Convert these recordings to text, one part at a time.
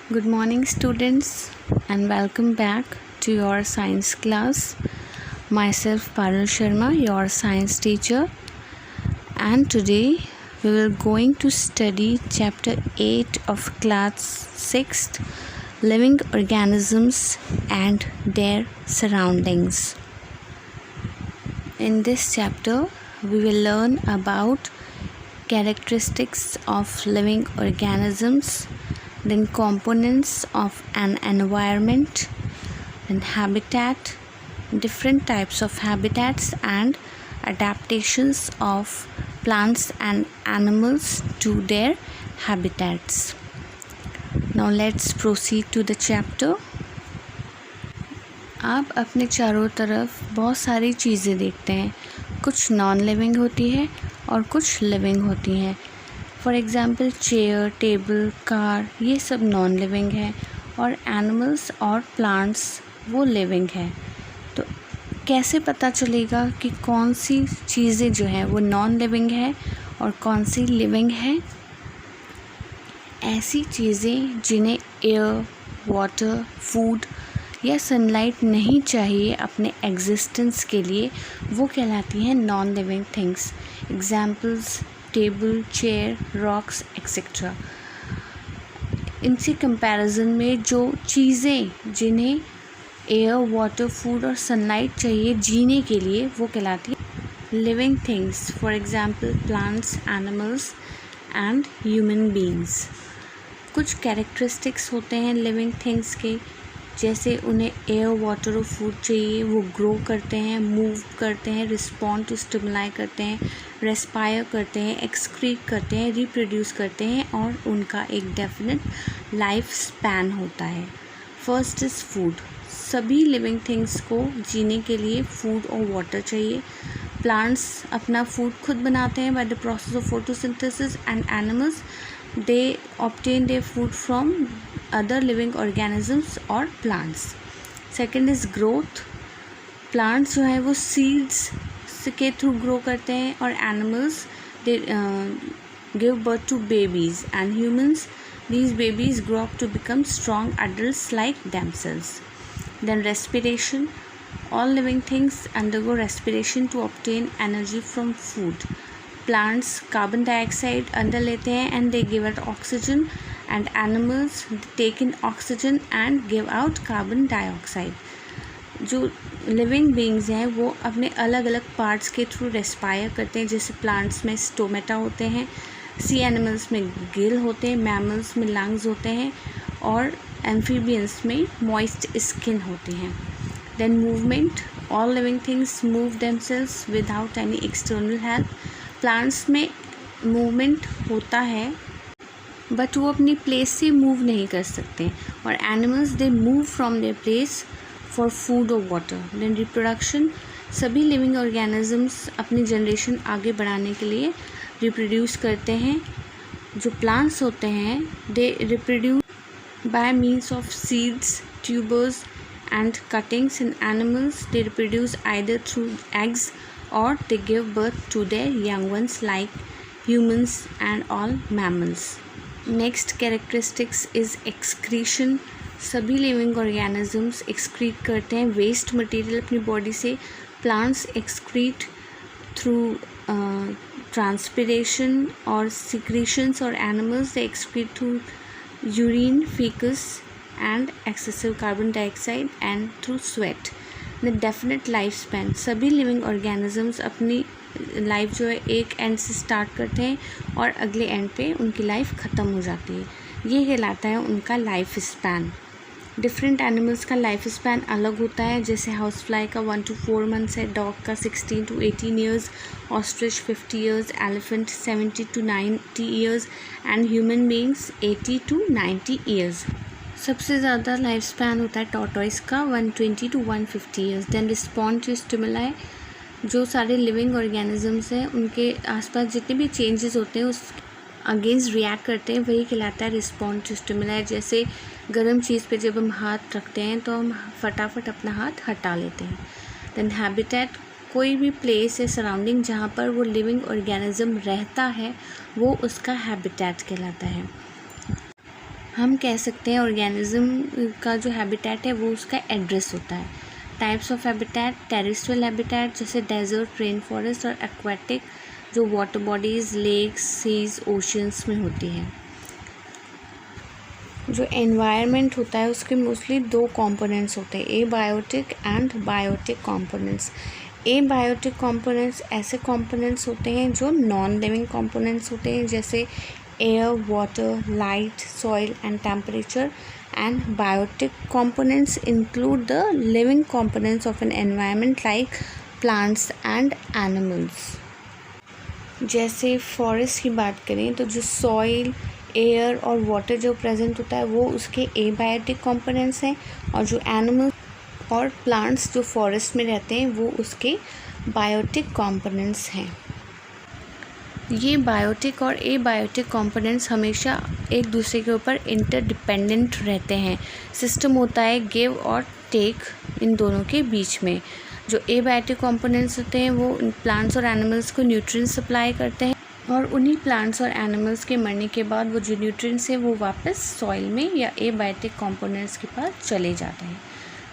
Good morning, students, and welcome back to your science class. Myself, Parul Sharma, your science teacher, and today we will going to study chapter 8 of class 6th, living organisms and their surroundings. In this chapter, we will learn about characteristics of living organisms, then components of an environment, then habitat, different types of habitats and adaptations of plants and animals to their habitats. Now let's proceed to the chapter. आप अपने चारों तरफ बहुत सारी चीज़ें देखते हैं, कुछ नॉन लिविंग होती है और कुछ लिविंग होती हैं. For example chair, table, car, ये सब नॉन लिविंग है और एनिमल्स और प्लांट्स वो लिविंग है. तो कैसे पता चलेगा कि कौन सी चीज़ें जो है वो नॉन लिविंग है और कौन सी लिविंग है? ऐसी चीज़ें जिन्हें एयर, वाटर, फूड या सनलाइट नहीं चाहिए अपने एग्जिस्टेंस के लिए, वो कहलाती हैं non living things. Examples table, chair, rocks etcetera. इनसे कंपैरिजन में जो चीज़ें जिन्हें एयर, वाटर, फूड और सनलाइट चाहिए जीने के लिए, वो कहलाती है living things. For example plants, animals and human beings. कुछ कैरेक्टरिस्टिक्स होते हैं लिविंग थिंग्स के, जैसे उन्हें एयर, वाटर और फूड चाहिए, वो ग्रो करते हैं, मूव करते हैं, रिस्पॉन्ड टू स्टिमुलाई करते हैं, रेस्पायर करते हैं, एक्सक्रीट करते हैं, रिप्रोड्यूस करते हैं और उनका एक डेफिनेट लाइफ स्पैन होता है. First is food. सभी लिविंग थिंग्स को जीने के लिए फूड और वाटर चाहिए. प्लांट्स अपना फूड खुद बनाते हैं by the process of photosynthesis and animals they obtain their food from other living organisms or plants. Second is growth. Plants जो है वो seeds के थ्रू grow करते हैं और animals they give birth to babies and humans, these babies grow up to become strong adults like themselves. Then respiration. All living things undergo respiration to obtain energy from food. Plants carbon dioxide अंदर लेते हैं and they give out oxygen, and animals take in oxygen and give out carbon dioxide. जो living beings हैं वो अपने अलग अलग parts के थ्रू रेस्पायर करते हैं. जैसे प्लांट्स में स्टोमेटा होते हैं, सी एनिमल्स में गिल होते हैं, मैमल्स में लंग्स होते हैं और एम्फीबियंस में मॉइस्ट स्किन होती हैं. Then movement. All living things move themselves without any external help. Plants में मूवमेंट होता है बट वो अपनी प्लेस से मूव नहीं कर सकते, और animals they move from there place for food और वाटर. Then reproduction. सभी लिविंग ऑर्गेनिजम्स अपनी जनरेशन आगे बढ़ाने के लिए रिप्रोड्यूस करते हैं. जो प्लांट्स होते हैं they reproduce by means of seeds, tubers and cuttings. In animals they reproduce either through eggs or they give birth to their young ones like humans and all mammals. Next characteristics is excretion. सभी living organisms excrete करते हैं waste material अपनी body से. Plants excrete through transpiration or secretions, or animals they excrete through urine, feces and excessive carbon dioxide and through sweat. The definite life span. सभी living organisms अपनी life जो है एक and से start करते हैं और अगले एंड पे उनकी लाइफ ख़त्म हो जाती है. ये कहलाता है उनका लाइफ स्पैन. डिफरेंट एनिमल्स का लाइफ स्पैन अलग होता है. जैसे हाउस फ्लाई का 1 to 4 months है, डॉग का 16 to 18 years, ostrich 50 years, elephant 70 to 90 years and human beings 80 to 90 years. सबसे ज़्यादा लाइफ स्पैन होता है टॉर्टॉइस का 120 to 150 years. Then respond to stimuli. जो सारे लिविंग ऑर्गेनिजम्स हैं उनके आसपास जितने भी चेंजेस होते हैं उस अगेंस्ट रिएक्ट करते हैं, वही कहलाता है रिस्पॉन्ड टू स्टिमुलाई. जैसे गर्म चीज़ पे जब हम हाथ रखते हैं तो हम फटाफट अपना हाथ हटा लेते हैं. Then habitat. कोई भी प्लेस है सराउंडिंग जहाँ पर वो लिविंग ऑर्गेनिज्म रहता है वो उसका हैबिटेट कहलाता है. हम कह सकते हैं ऑर्गेनिज्म का जो हैबिटेट है वो उसका एड्रेस होता है। Types of habitat, terrestrial habitat जैसे डेजर्ट, रेन फॉरेस्ट, और एक्वाटिक जो water bodies, lakes, seas, oceans में होती हैं। जो एनवायरनमेंट होता है उसके मोस्टली 2 कंपोनेंट्स होते हैं, abiotic and biotic components. Abiotic components ऐसे कंपोनेंट्स होते हैं जो नॉन लिविंग कंपोनेंट्स होते हैं, जैसे air, water, light, soil and temperature. And biotic components include the living components of an environment like plants and animals. जैसे फॉरेस्ट की बात करें तो जो सॉइल, एयर और वाटर जो प्रेजेंट होता है वो उसके एबायोटिक कंपोनेंट्स हैं, और जो एनिमल और प्लांट्स जो फॉरेस्ट में रहते हैं वो उसके बायोटिक कंपोनेंट्स हैं। ये बायोटिक और एबायोटिक कंपोनेंट्स हमेशा एक दूसरे के ऊपर इंटरडिपेंडेंट रहते हैं। सिस्टम होता है गिव और टेक इन दोनों के बीच में। जो एबायोटिक कंपोनेंट्स होते हैं वो प्लांट्स और एनिमल्स को न्यूट्रिएंट्स सप्लाई करते हैं, और उन्हीं प्लांट्स और एनिमल्स के मरने के बाद वो जो न्यूट्रिएंट्स हैं वो वापस सॉइल में या एबायोटिक कंपोनेंट्स के पास चले जाते हैं।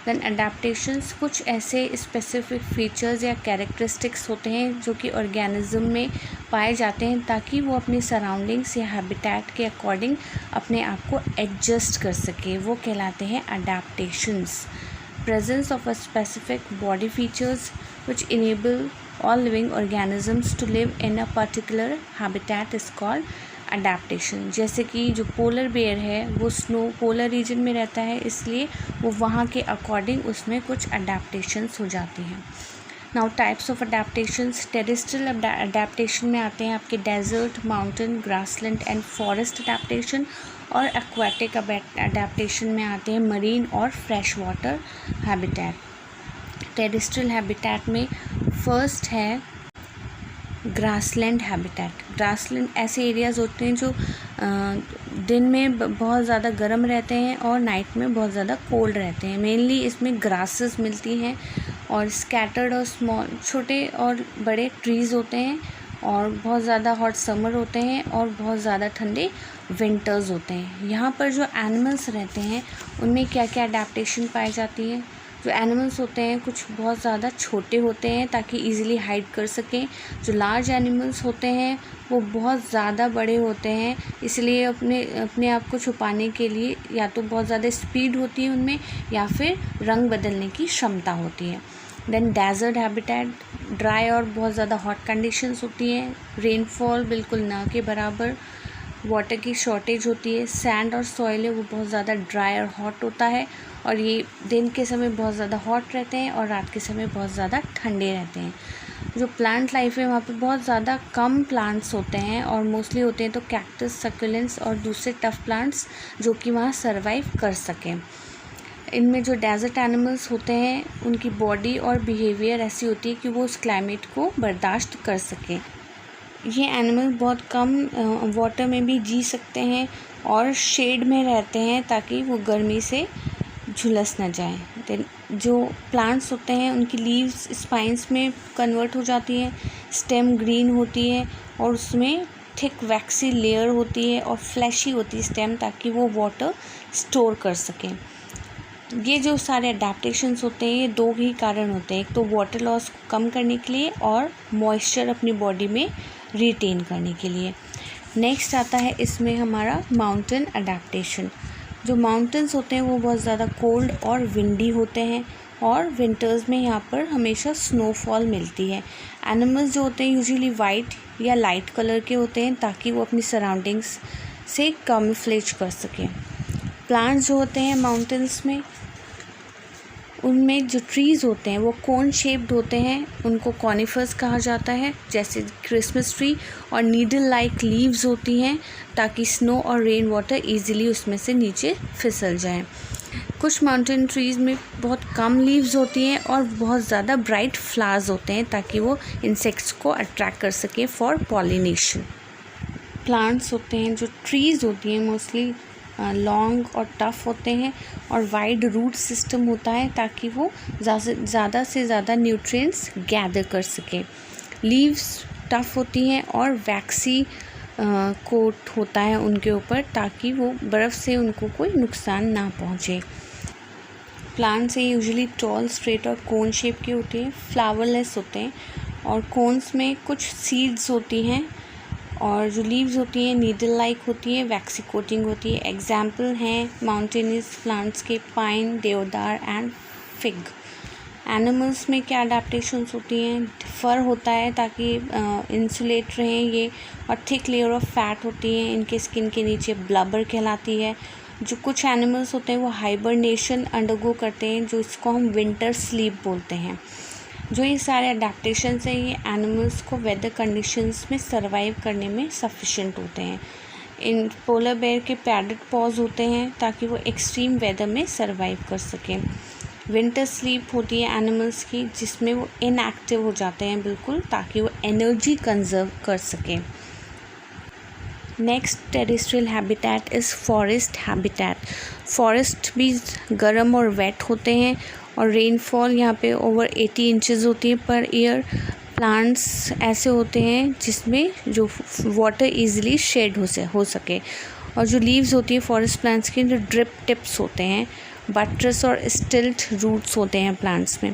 देन अडेप्टेशंस कुछ ऐसे स्पेसिफिक फीचर्स या कैरेक्टरिस्टिक्स होते हैं जो कि ऑर्गेनिज्म में पाए जाते हैं ताकि वो अपनी सराउंडिंग्स या हैबिटेट के अकॉर्डिंग अपने आप को एडजस्ट कर सके, वो कहलाते हैं adaptations. Presence of a specific body features which enable all living organisms to live in a particular habitat is called adaptation। जैसे कि जो पोलर बेयर है वो स्नो पोलर रीजन में रहता है, इसलिए वो वहाँ के अकॉर्डिंग उसमें कुछ अडेप्टेशंस हो जाती हैं। Now types of adaptations, terrestrial adaptation में आते हैं आपके desert, mountain, grassland and forest adaptation, और एक्वाटिक अडेप्टेशन में आते हैं मरीन और fresh water habitat. Terrestrial habitat में फर्स्ट है ग्रासलैंड हैबिटेट। ग्रासलैंड ऐसे एरियाज़ होते हैं जो दिन में बहुत ज़्यादा गर्म रहते हैं और नाइट में बहुत ज़्यादा कोल्ड रहते हैं। मेनली इसमें ग्रासेस मिलती हैं और स्कैटर्ड और स्मॉल छोटे और बड़े ट्रीज़ होते हैं, और बहुत ज़्यादा हॉट समर होते हैं और बहुत ज़्यादा ठंडे विंटर्स होते हैं। यहाँ पर जो एनिमल्स रहते हैं उनमें क्या क्या अडेप्टेशन पाई जाती है। जो एनिमल्स होते हैं कुछ बहुत ज़्यादा छोटे होते हैं ताकि इजीली हाइड कर सकें। जो लार्ज एनिमल्स होते हैं वो बहुत ज़्यादा बड़े होते हैं, इसलिए अपने आप को छुपाने के लिए या तो बहुत ज़्यादा स्पीड होती है उनमें या फिर रंग बदलने की क्षमता होती है। देन डेजर्ट हैबिटेट, ड्राई और बहुत ज़्यादा हॉट कंडीशंस होती हैं, रेनफॉल बिल्कुल ना के बराबर, वाटर की शॉर्टेज होती है, सैंड और सॉइल है वो बहुत ज़्यादा ड्राई और हॉट होता है, और ये दिन के समय बहुत ज़्यादा हॉट रहते हैं और रात के समय बहुत ज़्यादा ठंडे रहते हैं। जो प्लांट लाइफ है वहाँ पे बहुत ज़्यादा कम प्लांट्स होते हैं और मोस्टली होते हैं तो कैक्टस, सक्यूलेंट्स और दूसरे टफ प्लांट्स जो कि वहाँ सर्वाइव कर सकें। इनमें जो डेजर्ट एनिमल्स होते हैं उनकी बॉडी और बिहेवियर ऐसी होती है कि वो उस क्लाइमेट को बर्दाश्त कर सकें। ये एनिमल बहुत कम वाटर में भी जी सकते हैं और शेड में रहते हैं ताकि वो गर्मी से झुलस ना जाए। देन जो प्लांट्स होते हैं उनकी लीव्स स्पाइंस में कन्वर्ट हो जाती हैं, स्टेम ग्रीन होती है और उसमें थिक वैक्सी लेयर होती है और फ्लैशी होती है स्टेम ताकि वो वाटर स्टोर कर सकें। ये जो सारे अडेप्टेशंस होते हैं ये 2 ही कारण होते हैं, एक तो वाटर लॉस को कम करने के लिए और मॉइस्चर अपनी बॉडी में रिटेन करने के लिए। नेक्स्ट आता है इसमें हमारा माउंटेन अडेप्टेशन। जो माउंटेन्स होते हैं वो बहुत ज़्यादा कोल्ड और विंडी होते हैं और विंटर्स में यहाँ पर हमेशा स्नोफॉल मिलती है। एनिमल्स जो होते हैं यूजुअली वाइट या लाइट कलर के होते हैं ताकि वो अपनी सराउंडिंग्स से कैमोफ्लेज कर सकें। प्लांट्स जो होते हैं माउंटेन्स में उनमें जो ट्रीज़ होते हैं वो कोन शेप्ड होते हैं, उनको कॉनिफर्स कहा जाता है, जैसे क्रिसमस ट्री, और नीडल लाइक लीव्स होती हैं ताकि स्नो और रेन वाटर ईजिली उसमें से नीचे फिसल जाए। कुछ माउंटेन ट्रीज़ में बहुत कम लीव्स होती हैं और बहुत ज़्यादा ब्राइट फ्लावर्स होते हैं ताकि वो इंसेक्ट्स को अट्रैक्ट कर सके फॉर पॉलिनेशन। प्लांट्स होते हैं जो ट्रीज़ होती हैं मोस्टली लॉन्ग और टफ़ होते हैं और वाइड रूट सिस्टम होता है ताकि वो ज़्यादा से ज़्यादा न्यूट्रिएंट्स गैदर कर सकें। लीव्स टफ़ होती हैं और वैक्सी कोट होता है उनके ऊपर, ताकि वो बर्फ़ से उनको कोई नुकसान ना पहुँचे। प्लांट्स यूजुअली टॉल, स्ट्रेट और कोन शेप के होते हैं, फ्लावरलेस होते हैं, और कोन्स में कुछ सीड्स होती हैं, और जो लीव्स होती हैं नीडल लाइक होती है, वैक्सी कोटिंग होती है। एग्जाम्पल हैं माउंटेनियस प्लांट्स के पाइन, देवदार एंड फिग। एनिमल्स में क्या अडेप्टेशंस होती हैं? फर होता है ताकि इंसुलेट रहें ये, और थिक लेयर ऑफ फैट होती है इनके स्किन के नीचे, ब्लबर कहलाती है। जो कुछ एनिमल्स होते हैं वो हाइबरनेशन अंडरगो करते हैं, जो इसको हम विंटर स्लीप बोलते हैं। जो ये सारे अडेप्टेशंस हैं ये एनिमल्स को वेदर कंडीशंस में सर्वाइव करने में सफिशिएंट होते हैं। इन पोलर बेयर के पैडेड पॉज होते हैं ताकि वो एक्सट्रीम वेदर में सर्वाइव कर सकें। विंटर स्लीप होती है एनिमल्स की, जिसमें वो इनएक्टिव हो जाते हैं बिल्कुल, ताकि वो एनर्जी कंजर्व कर सकें। Next terrestrial habitat is forest habitat. Forest भी गर्म और वेट होते हैं, और रेनफॉल यहाँ पे ओवर 80 इंचेस होती है पर ईयर। प्लांट्स ऐसे होते हैं जिसमें जो वाटर इजीली शेड हो सके, और जो लीव्स होती है फॉरेस्ट प्लांट्स की, जो ड्रिप टिप्स होते हैं, बट्रेस और स्टिल्ट रूट्स होते हैं प्लांट्स में।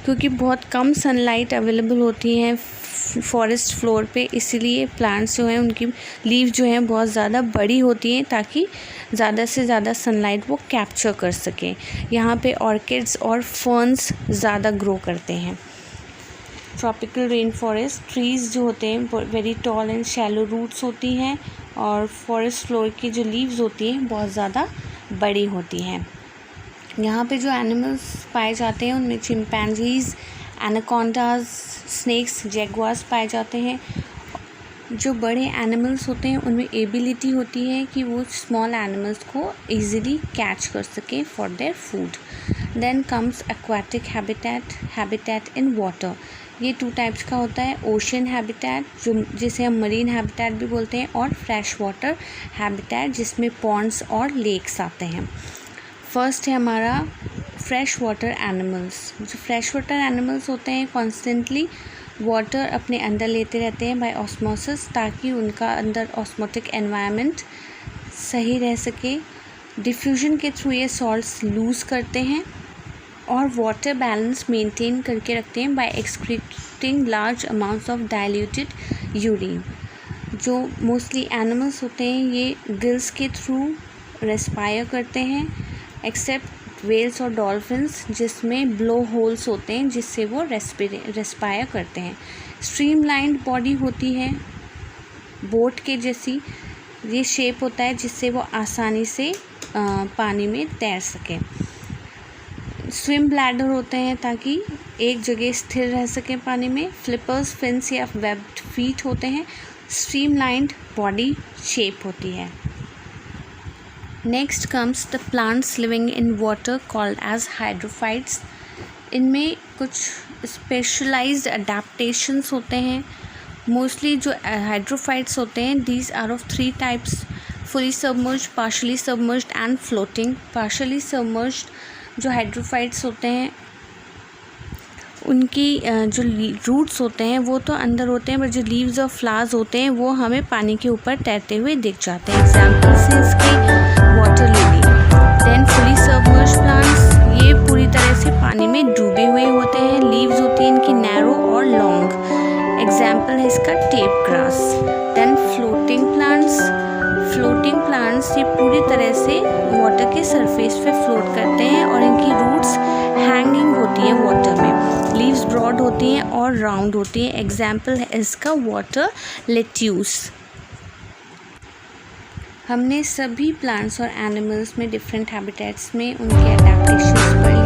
क्योंकि बहुत कम सनलाइट अवेलेबल होती है फॉरेस्ट फ्लोर पे, इसीलिए प्लांट्स जो हैं उनकी लीव जो हैं बहुत ज़्यादा बड़ी होती हैं, ताकि ज़्यादा से ज़्यादा सनलाइट वो कैप्चर कर सकें। यहाँ पे ऑर्किड्स और फर्न्स ज़्यादा ग्रो करते हैं। ट्रॉपिकल रेन फॉरेस्ट ट्रीज़ जो होते हैं very tall and shallow roots होती हैं, और फॉरेस्ट फ्लोर की जो लीव्स होती हैं बहुत ज़्यादा बड़ी होती हैं। यहाँ पे जो एनिमल्स पाए जाते हैं उनमें चिंपैंजीज, एनाकोंडाज, स्नेक्स, जैगुआर्स पाए जाते हैं। जो बड़े एनिमल्स होते हैं उनमें एबिलिटी होती है कि वो स्मॉल एनिमल्स को इजीली कैच कर सकें for their food. Then comes aquatic habitat, habitat in water. ये 2 टाइप्स का होता है, ओशन हैबिटेट जो जिसे हम मरीन हैबिटेट भी बोलते हैं, और फ्रेश वाटर हैबिटेट जिसमें पॉन्ड्स और लेक्स आते हैं। फर्स्ट है हमारा फ्रेश वाटर एनिमल्स। जो फ्रेश वाटर एनिमल्स होते हैं कॉन्स्टेंटली वाटर अपने अंदर लेते रहते हैं बाय ऑस्मोसिस, ताकि उनका अंदर ऑस्मोटिक एनवायरनमेंट सही रह सके। डिफ्यूजन के थ्रू ये सॉल्ट्स लूज़ करते हैं और वाटर बैलेंस मेंटेन करके रखते हैं by excreting large amounts of diluted urine. जो मोस्टली एनिमल्स होते हैं ये गिल्स के थ्रू रेस्पायर करते हैं, एक्सेप्ट वेल्स और डॉल्फिन्स जिसमें ब्लो होल्स होते हैं जिससे वो रेस्पायर करते हैं। स्ट्रीमलाइंड बॉडी होती है बोट के जैसी, ये शेप होता है जिससे वो आसानी से पानी में तैर सकें। स्विम ब्लैडर होते हैं ताकि एक जगह स्थिर रह सकें पानी में। फ्लिपर्स, फिन्स या वेब्ड फीट होते हैं। स्ट्रीमलाइंड बॉडी शेप होती है। Next comes the plants living in water called as hydrophytes. इनमें कुछ स्पेशलाइज्ड अडेप्टेशंस होते हैं। मोस्टली जो हाइड्रोफाइट्स होते हैं these are of 3 types, fully submerged, partially submerged and floating. Partially submerged जो हाइड्रोफाइट्स होते हैं उनकी जो रूट्स होते हैं वो तो अंदर होते हैं, पर जो लीव्स और फ्लावर्स होते हैं वो हमें पानी के ऊपर तैरते हुए दिख जाते हैं। एग्जाम्पल्स हैं इसके water lily. Then fully submerged plants, ये पूरी तरह से पानी में डूबे हुए होते हैं। लीव्स होती हैं इनकी नैरो और लॉन्ग। एग्जाम्पल है इसका tape grass. Then floating plants, floating plants ये पूरी तरह से वाटर के सरफेस पे फ्लोट करते हैं और इनकी रूट्स हैंगिंग होती है वाटर में। लीव्स ब्रॉड होती हैं और राउंड होती हैं। एग्जाम्पल है इसका वाटर लेट्यूस। हमने सभी प्लांट्स और एनिमल्स में डिफरेंट हैबिटेट्स में उनके अडेप्टेशंस पर